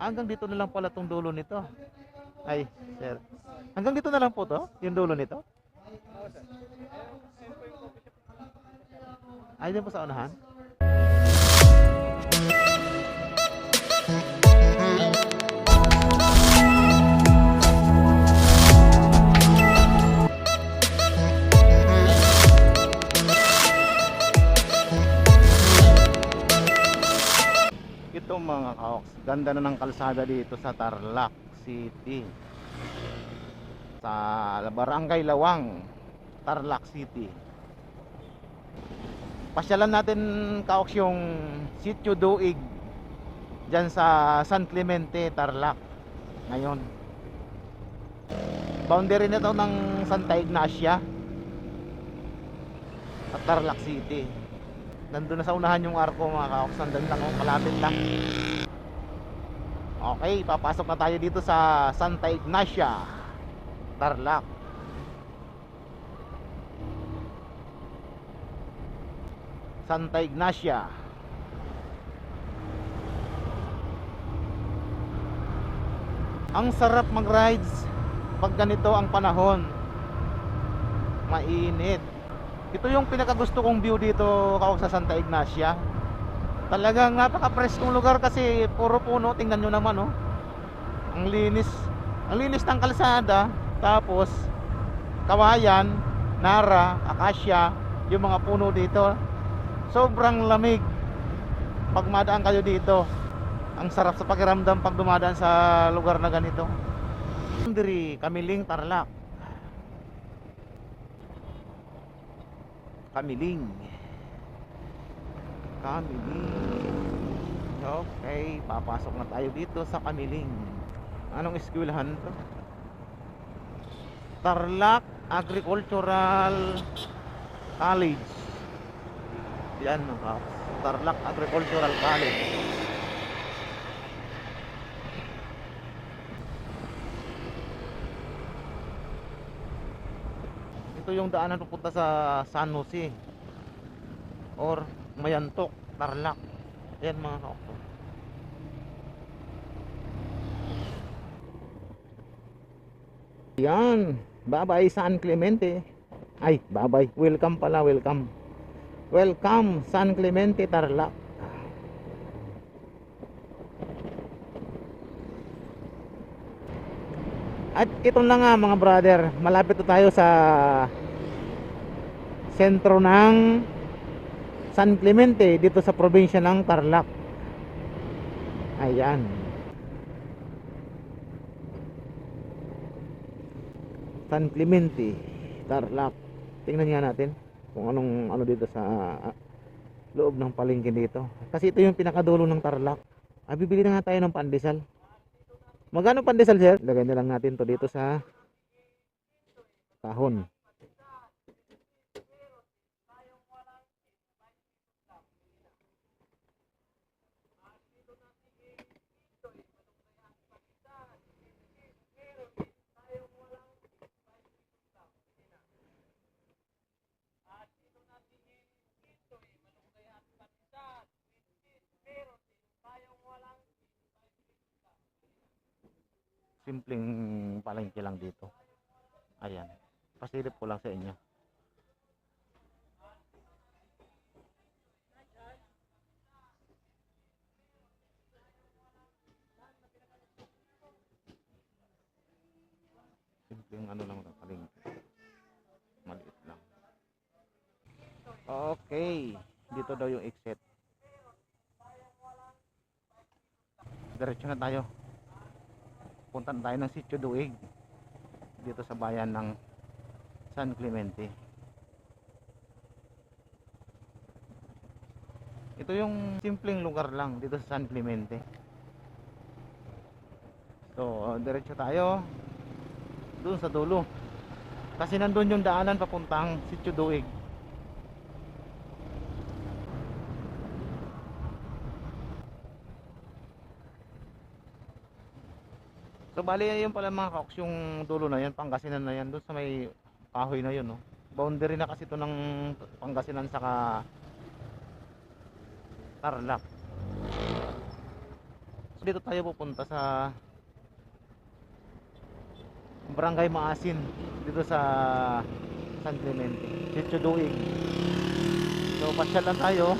Hanggang dito na lang pala tong dulo nito. Ay, sir. Hanggang dito na lang po to, yung dulo nito. Ay, din po sa unahan. Ito mga kaoks, ganda na ng kalsada dito sa Tarlac City, sa Barangay Lawang, Tarlac City. Pasyalan natin kaoks yung Sitio Duig dyan sa San Clemente, Tarlac ngayon. Boundary na to ng Santa Ignacia at Tarlac City. Nandun na sa unahan yung arko mga kaoks. Nandun lang, malapit lang. Okay, papasok na tayo dito sa Santa Ignacia, Tarlac. Santa Ignacia. Ang sarap mag-rides pag ganito ang panahon, mainit. Ito yung pinakagusto kong view dito kaok sa Santa Ignacia. Talagang napaka-preskong lugar kasi puro puno. Tingnan nyo naman, oh. Ang linis. Ang linis ng kalsada. Tapos kawayan, nara, akasya, yung mga puno dito. Sobrang lamig pag madaan kayo dito. Ang sarap sa pakiramdam pag dumadaan sa lugar na ganito. Diri, Kamiling, Tarlac. Kamiling. Okay, papasok na tayo dito sa Kamiling. Anong eskwelahan to? Tarlac Agricultural College. Yan mga Tarlac Agricultural College. Ito yung daanan papunta sa San Jose or Mayantok, Tarlac. Ayan mga kaokso. Yan, bye-bye San Clemente. Ay, bye-bye, welcome pala, welcome. Welcome San Clemente, Tarlac. At ito na nga mga brother, malapit na tayo sa sentro ng San Clemente dito sa probinsya ng Tarlac. Ayan. San Clemente, Tarlac. Tingnan nga natin kung anong ano dito sa loob ng palengke dito. Kasi ito yung pinakadulo ng Tarlac. Bibili na nga tayo ng pandesal. Magkano pandesal, sir? Lagay na lang natin to dito sa kahon. Simpleng palengke lang dito. Ayan, pasilip ko lang sa inyo. Simpleng ano lang palengke, maliit lang. Okay, dito daw yung exit. Diretso na tayo. Punta na tayo ng Sitio Duig dito sa bayan ng San Clemente. Ito yung simpleng lugar lang dito sa San Clemente. So diretso tayo doon sa dulo kasi nandun yung daanan papuntang Sitio Duig. So bali yun pala mga kaoks, yung dulo na yan, Pangasinan na yan, doon sa may kahoy na yun, no? Boundary na kasi ito ng Pangasinan saka Tarlac. Dito tayo pupunta sa Barangay Maasin, dito sa San Clemente, Sitio Duig. So pasyal lang tayo,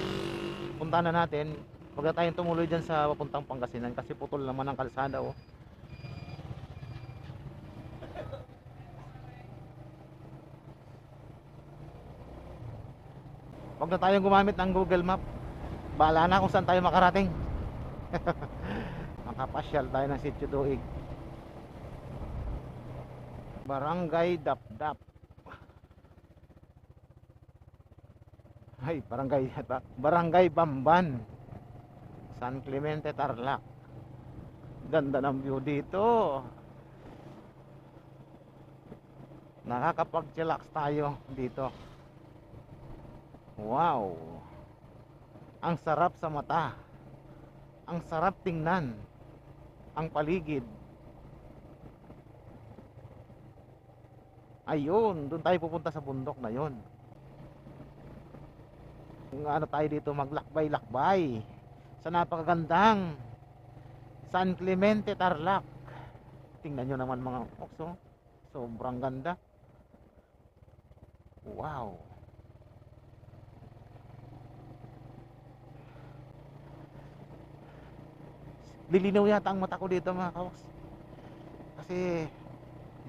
puntahan na natin. Huwag na tayong tumuloy dyan sa papuntang Pangasinan kasi putol naman ang kalsada, oh. Huwag na tayong gumamit ng Google Map. Bahala na kung saan tayo makarating. Makapasyal tayo ng Sitio Duig. Barangay Dapdap. Ay, Barangay Bamban, San Clemente, Tarlac. Ganda ng view dito. Nakakapag-chillax tayo dito. Wow. Ang sarap sa mata. Ang sarap tingnan. Ang paligid. Ayun, doon tayo pupunta sa bundok na yon. Ano tayo dito, maglakbay-lakbay sa napakagandang San Clemente, Tarlac. Tingnan nyo naman mga okso, sobrang ganda. Wow. Lilinaw yata ang mata ko dito mga kaoks, kasi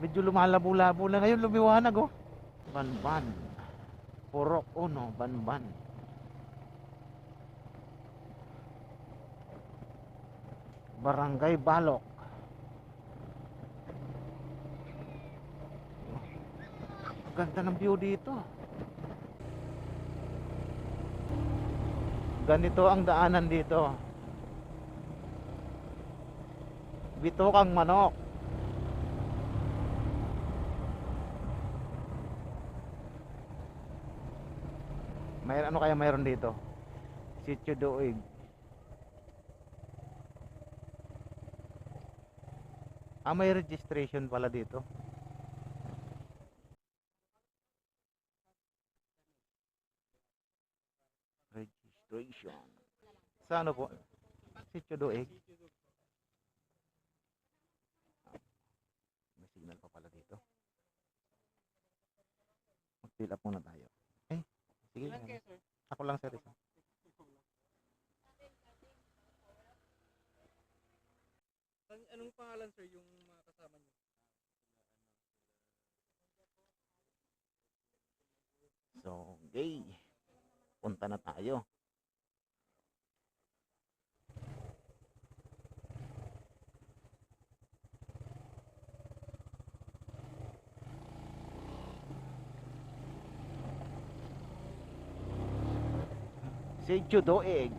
medyo lumalabo-labo na ngayon, lumiwanag, oh. Banban, Purok Uno, Banban. Barangay Balok. Ganda ng view dito. Ganito ang daanan dito. Bitokang manok. Ano kaya mayroon dito? Sitio Duig. May registration pala dito. Registration. Sa ano po? Sitio Duig. May signal pa pala dito. Mag-fill up muna tayo. Sige. Ako lang, sir. Anong pangalan, sir, yung mga kasama niyo? So, okay. Punta na tayo. Sitio Duig.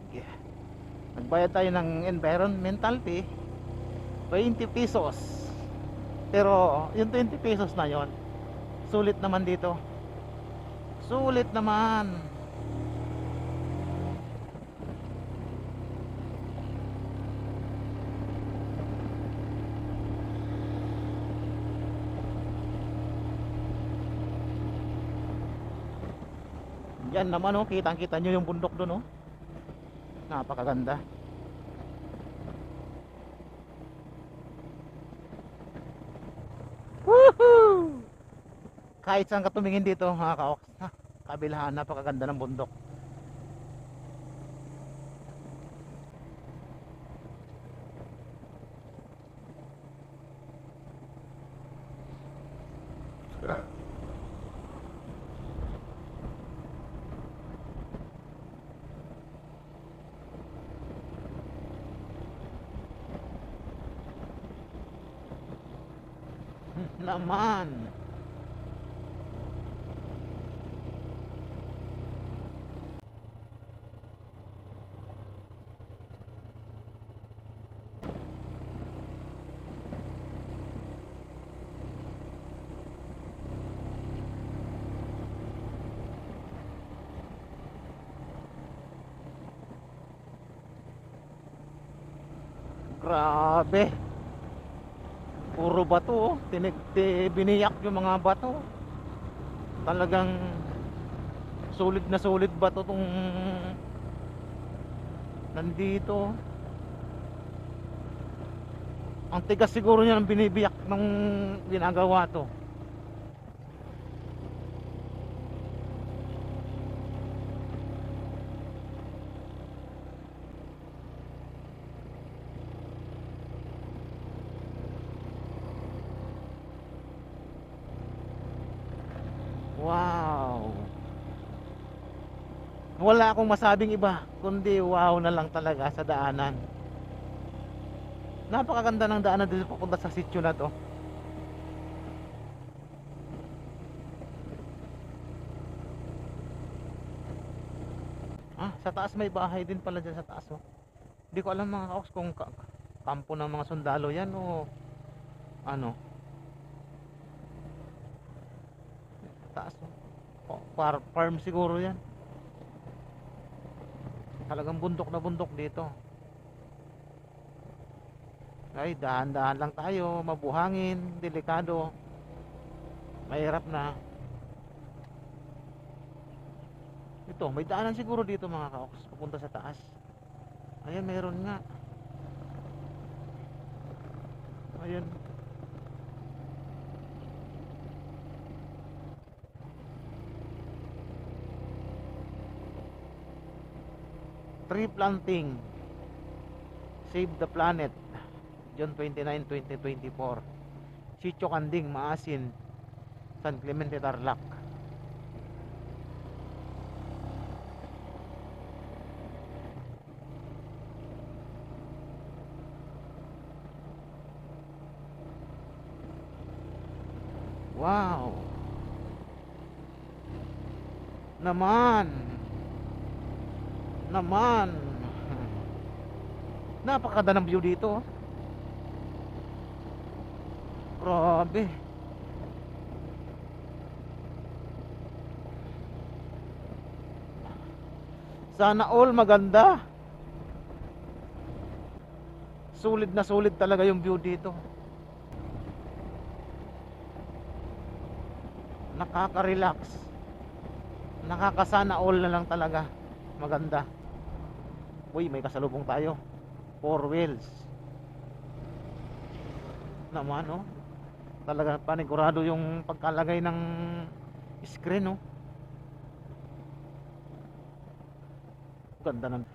Nagbayad tayo ng environmental fee, 20 pesos. Pero yung 20 pesos na yon, sulit naman dito. Sulit naman. Yan naman, oh, kitang-kita nyo yung bundok doon, oh. Napakaganda. Woohoo! Kahit saan ka tumingin dito, mga kaoks, kabilahan, napakaganda ng bundok. Naman. Grabe. Puro bato, oh. Biniyak yung mga bato. Talagang solid na solid bato tong nandito. Ang tigas siguro niya ng binibiyak ng ginagawa to. Wow. Wala akong masabing iba kundi wow na lang talaga sa daanan. Napakaganda ng daanan dito papunta sa sitio na to. Ah, sa taas may bahay din pala dyan sa taas, oh. Hindi ko alam mga kaoks kung kampo ng mga sundalo yan o ano. Taas, oh. Farm siguro yan. Talagang bundok na bundok dito. Ay, dahan-dahan lang tayo, mabuhangin, delikado. Mahirap na. Ito, may daanan siguro dito mga kaoks, papunta sa taas. Ayan, meron nga. Ayan. Tree planting. Save the planet. June 29, 2024. Sitio Kanding, Maasin, San Clemente, Tarlac. Wow. Naman. Napakaganda ng view dito, oh. Grabe. Sana all maganda. Sulit na sulit talaga yung view dito. Nakaka-relax. Nakakasana all na lang talaga. Maganda. Uy, may kasalubong tayo. 4 wheels. Naman, oh. Talaga panigurado yung pagkalagay ng screen, oh. Ganda ng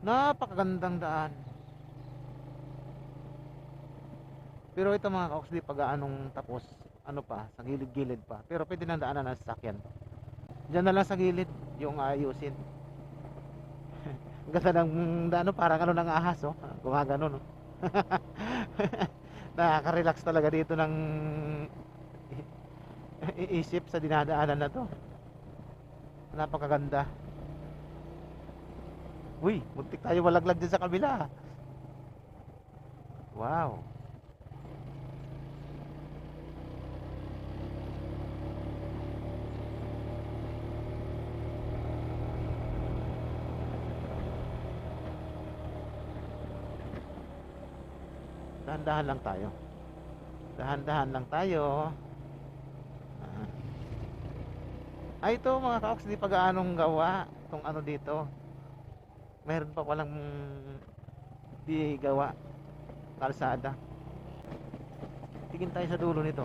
napakagandang daan. Pero ito mga kaoks, di pag-aanong tapos. Ano pa, sa gilid-gilid pa. Pero pwede nang daanan ng sasakyan. Diyan na lang sa gilid yung ayusin. Ganda ng daan, parang ano ng ahas, oh. Gumagano, no. Nakaka-relax talaga dito ng iisip sa dinadaanan na to. Napakaganda. Uy, muntik tayo malaglag dyan sa kabila. Wow. Dahan-dahan lang tayo. Dahan-dahan lang tayo. Ay, ito mga kaoks, di pa gaanong gawa itong ano dito. Meron pa palang di gawa kalsada. Tingin tayo sa dulo nito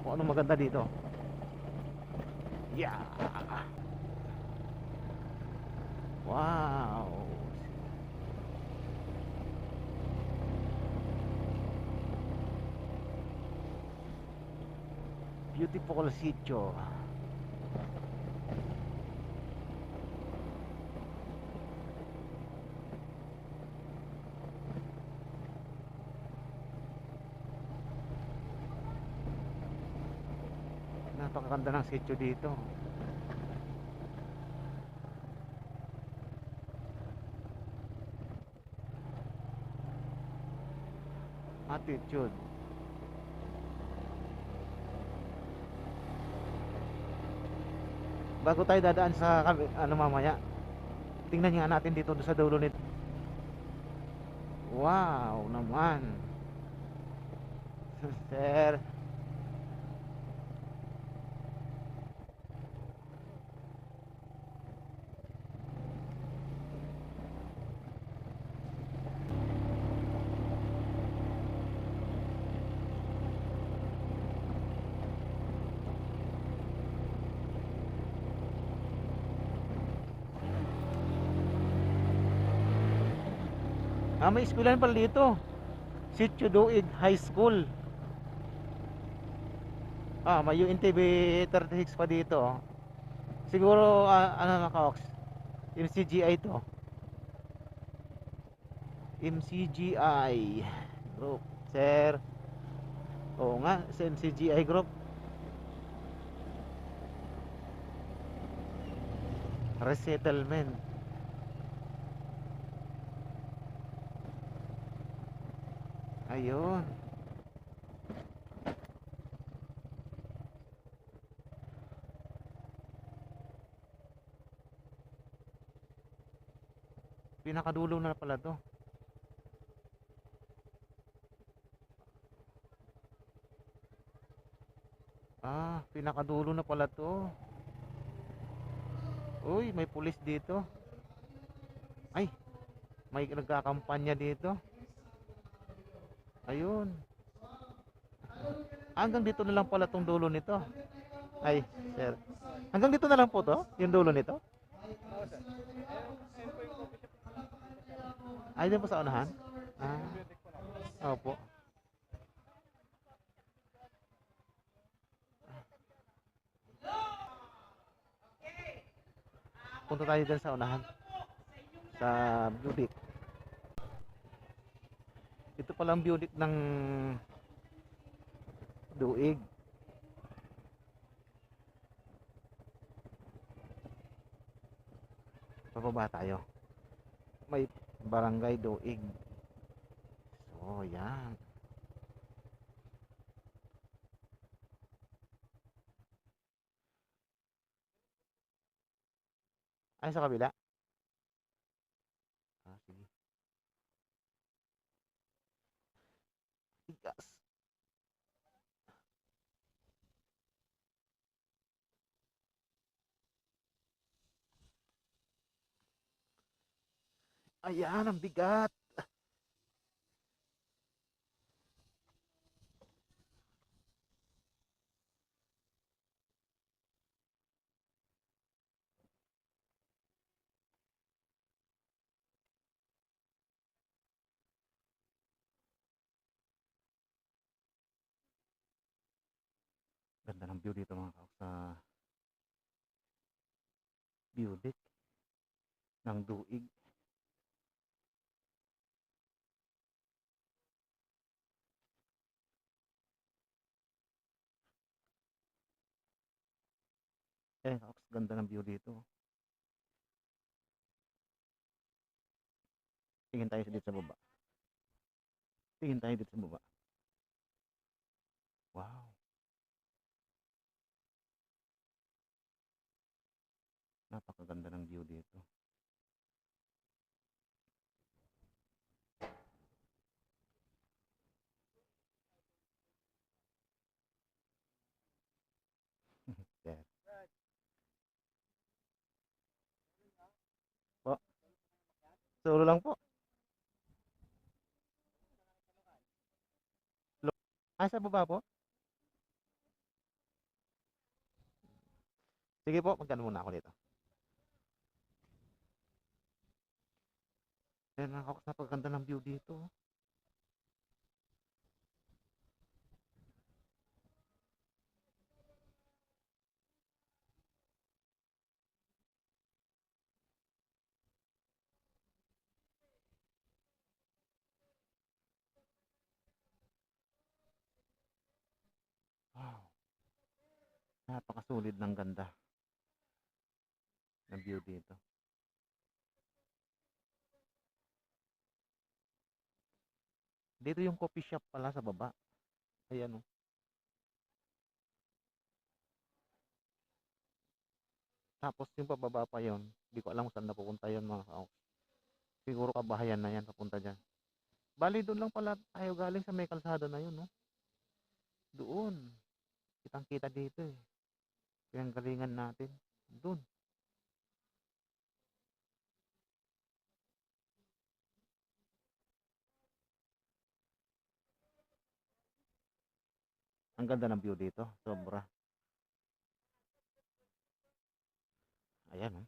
kung ano maganda dito. Yeah. Wow. Beautiful sitio. Napakaganda ng sitio dito. Attitude. Bago tayo dadaan sa ano mamaya, tingnan nga natin dito sa dulo nito. Wow naman. Sir, may eskwelahan pala dito. Sitio Duig High School. May UNTV 36 pa dito. Siguro, ano na ka, Ox? MCGI to. MCGI Group. Sir. Oo nga, sa MCGI Group. Resettlement. Ayun. Pinakadulo na pala to. Pinakadulo na pala to. Uy, may pulis dito. Ay, may nagkakampanya dito. Ayun. Hanggang dito na lang pala tong dulo nito. Ay, sir. Hanggang dito na lang po to? Yung dulo nito? Oo, sir. Ayun po yung coffee shop. Ay, din po sa unahan? Bibliotek po namin. Opo. Punta tayo dyan sa unahan. Sa Budik. Ito palang Budik ng Duig. Pababa tayo. May Barangay Duig. So, yan. Ay, sa kabila? Sige. Tigas. Ayan, ang bigat. Ganda ng view dito mga kaok sa view deck ng Duig. Kaok, ganda ng view dito. Tingin tayo dito sa baba. Tingin tayo dito sa baba. Wow. Napakaganda ng view dito. There. Po. Solo lang po. Sa baba po? Sige po, magkano muna ako dito. Ayan mga kaok, napakaganda ng view dito. Wow. Napakasulit ng ganda ng view dito. Dito yung coffee shop pala sa baba. Ayan o. Tapos yung pababa pa yon, hindi ko alam kung saan napupunta yon mga kaok. Siguro kabahayan na yan papunta dyan. Bali doon lang pala tayo galing sa may kalsada na yun, no? Doon. Kitang kita dito eh. Yung galingan natin. Doon. Ang ganda ng view dito. Sobra. Ayan, oh.